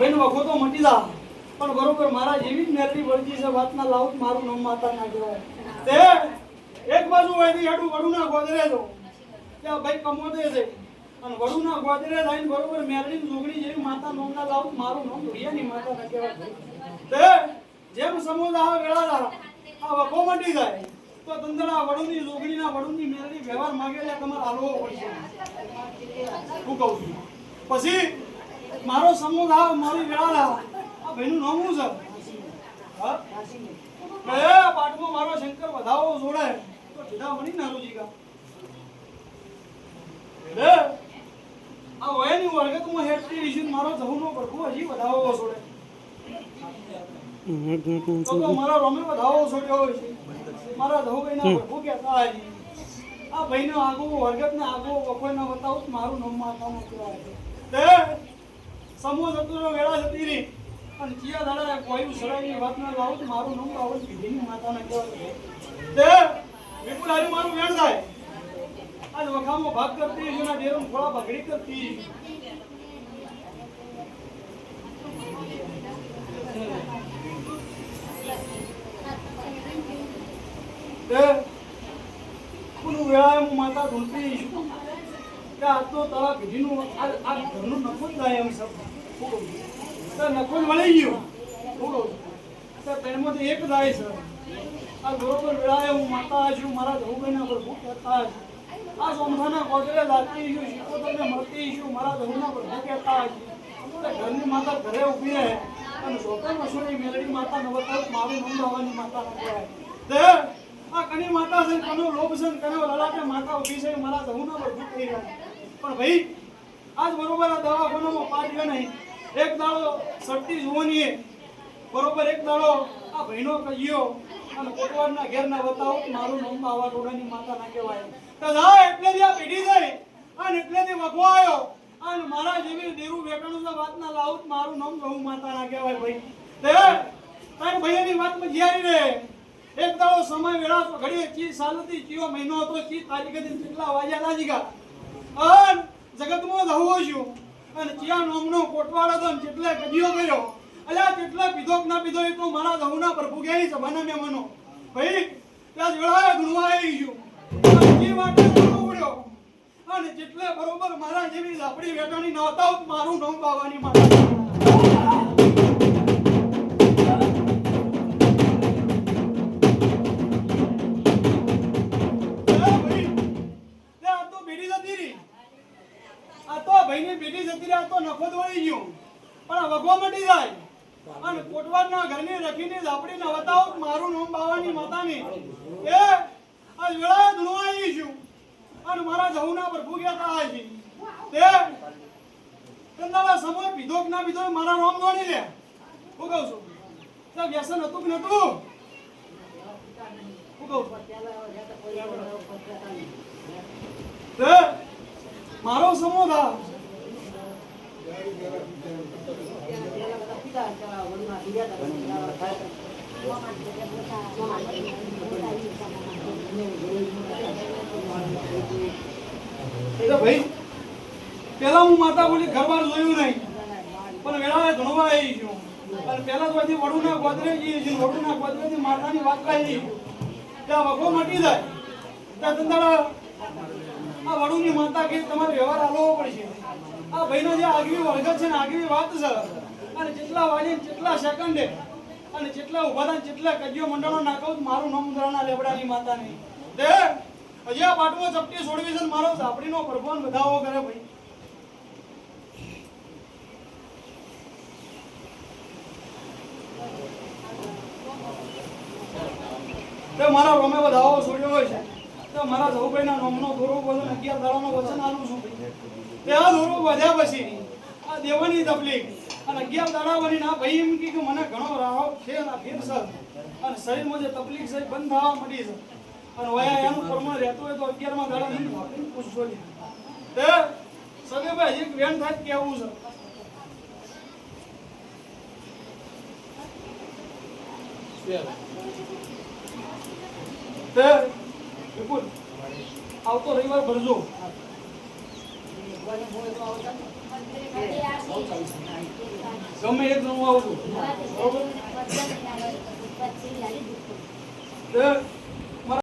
ભાઈ વખો તો મટી જા પણ બરોબર મારા જેવી જ મેલડી વળજી છે વાતના લાવું મારું નામ માતા ના કહેવાય તે એક બાજુ હોયથી હેડું વડુના ગોદરે જો ત્યાં ભાઈ કમોદે છે અને વડુના ગોદરે થઈને બરોબર મેલડી જોગણી જેવી માતા નામના લાવું મારું નામ ધોડિયાની માતા ના કહેવાય તે જેમ સમુદાય વેળા આ વખો મટી જાય તો તંદરા વડુની જોગણીના વડુની મેલડી વ્યવહાર માંગે એટલે તમારે હાલવો પડશે હું કહું છું પછી મારો સમુદાય મારી વેળા આ ભાઈનું નામ શું છે હા પાટમાં મારો શંકર વધાવો જોડે તો કીધા મણી નારુજી કા રે આ વયની વર્ગતમાં હેઠી ઈશ્વર મારો જહુનો પ્રભુ હજી વધાવો જોડે તો મારા રોમે વધાવો છોડ્યો છે મારા ધોગઈના પ્રભુ કહેતા હજી આ ભાઈનો આગો વર્ગતને આગો વખોયના બતાવું મારું નામ માતાનો કહેવાય તે સમૂહ જતુરો વેળા જતી રહી અને ચિયા દાડા કોઈ સડાઈની વાતના લાવું મારું નામ આવડ કીધીની માતાના કહેવાય તે વિપુલ હારી મારું વેણ થાય આજ વખામો ભાગ કરતી જેના ડેરું થોડા બગડી કરતી પુનું વેળાએ હું માતા ઢૂંઢતી છું કે આ તો તારા પેઢીનું આ ઘરનું નખો જ થાય એમ સબ નખો જ વળી ગયો તેમાંથી એક જાય છે આ બરોબર વેળાએ હું માતા છું મારા ધોભાઈના પ્રભુ કહેતા આ સોમઠાના કોટરે લાગતી છું શીખોતરને મળતી છું મારા ધોના પ્રભુ કહેતા ઘરની માતા ઘરે ઊભી રહે અને સોતર મસોની મેલડી માતા નવતર મારું નામ આવવાની માતા ન કહેવાય આ કની માતા છે કનો લોભ છે કનો લલાટે માતા ઊભી છે મારા ધહુના પર ભૂખ થઈ ગયા પણ ભાઈ આજ બરોબર આ દવાખાનામાં પાર ગયો નહીં એક દાડો સટ્ટી જોવાની બરોબર એક દાડો આ ભાઈનો કહીયો અને કોટવાડના ઘેરના બતાવો મારું નામ આવા ટોળાની માતા ના કહેવાય તો જા એટલે જ આ પીડી થઈ અને એટલે જ વખો આવ્યો અને મારા જેવી દેરું વેકણું છે વાતના લાવું મારું નામ જહુ માતા ના કહેવાય ભાઈ તે તારી ભાઈની વાતમાં જીયારી રહે એક દાડો સમય વેળા તો ઘડીએ ચી સાલતી ચીયો મહિનો હતો ચી તારીખે દિન કેટલા વાગ્યા લાગી ગયા અન જગતમાં જહુઓ છું અને ચિયા નોમનો કોટવાડો તો કેટલે કદીઓ કર્યો અલ્યા કેટલા પીધો ના પીધો એ તો મારા જહુના પ્રભુ ગઈ સભાના મે મનો ભાઈ ત્યાં વેળાએ ગુણવા આવી છું જી વાટે ગુણવો પડ્યો અને જેટલે બરોબર મારા જેવી ઝાપડી વેટાણી નહોતા મારું નામ બાવાની માતા ભાઈની બેટી જતી રહ્યા તો નફો વળી ગયો પણ વગવા મટી જાય અને કોટવાડના ઘરની રખીને ઝાપડી ન બતાવો મારું નામ બાવાની માતાની એ આજ વેળાએ ધૂણવા આવી છું અને મારા જહુના પ્રભુ કહેતા છે તે કંદાળા સમય પીધો કે ના પીધો મારા નામ દોડી લે હું કહું છું તે વ્યસન હતું કે નતું હું કહું તે મારો સમોધા ભાઈ પેલા હું માતા બોલી ઘરબાર જોયું નહીં પણ વેળાએ ધણવા આવી છું અને પેલા તો હજી વડુના ગોદરે જઈએ છીએ વડુના ગોદરેથી માતાની વાત કરી ત્યાં વખો મટી જાય ત્યાં તંદાળા આ વડુની માતા કે તમારે વ્યવહાર આલવો પડશે આ ભાઈનો જે આગવી વર્ગ છે ને આગવી વાત છે અને જેટલા વાગે જેટલા સેકન્ડે અને જેટલા ઉભા થાય જેટલા કજિયો મંડળો નાખો મારું નામ ઉતરાના લેબડાની માતાની તે હજી આ પાટમાં ચપટી છોડવી છે મારો ઝાપડીનો પ્રભવાન વધાવો કરે ભાઈ તે મારા રોમે વધાવો છોડ્યો હોય છે તો મારા ધોભાઈના નામનો દોરો બોલો 11 દાડાનો વચન આલું છું તે આ દોરો વધ્યા પછી આ દેવાની તકલીફ અને 11 દાડાવાની ના ભાઈ એમ કે મને ઘણો રાહો છે આ ફેર સર અને શરીરમાં જે તકલીફ છે બંધ થવા મળી છે અને વયા એનું પ્રમાણ રહેતું હોય તો 11મા દાડા નહીં પૂછજો તે સગે ભાઈ એક વેણ થાય કેવું છે તે વિપુલ આવતો રવિવાર ભરજો ગમે એક હું આવું છું બરોબર તો